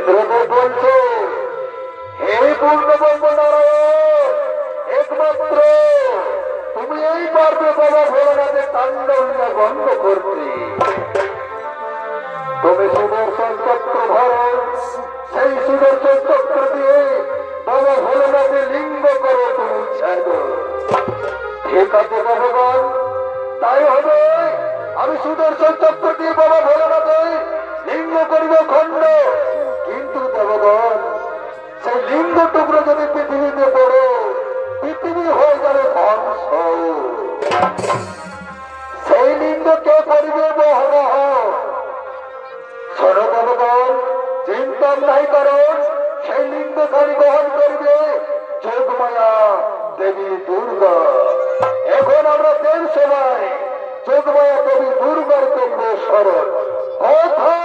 ইন্দ্রদেব বলছে, হে পূর্ণব্রহ্ম নারায়ণ, একমাত্র তুমি এই পারবে বাবা ভোলানাথের তাণ্ডব লীলা বন্ধ করতে। তুমি সুদর্শন চক্র ধরো, সেই সুদর্শন চক্র দিয়ে বাবা ভোলানাথের লিঙ্গ করো তুমি ছেদ। ঠিক আছে ভগবান, তাই হবে। আমি সুদর্শন চক্র দিয়ে বাবা ভোলানাথের লিঙ্গ করিব খণ্ড। কিন্তু দেবগণ, সেই লিঙ্গ টুকরো যদি পৃথিবীতে পড়ো, পৃথিবী হয়ে যাবে ধ্বংস। সেই লিঙ্গ কে করিবে বহরহ? শোনো দেবগণ, চিন্তার নাই কারণ সেই লিঙ্গ খালি গ্রহণ করবে যোগমায়া দেবী দুর্গা। এখন আমরা দেব সবাই যোগমায়া দেবী দুর্গার করবো স্মরণ। কথা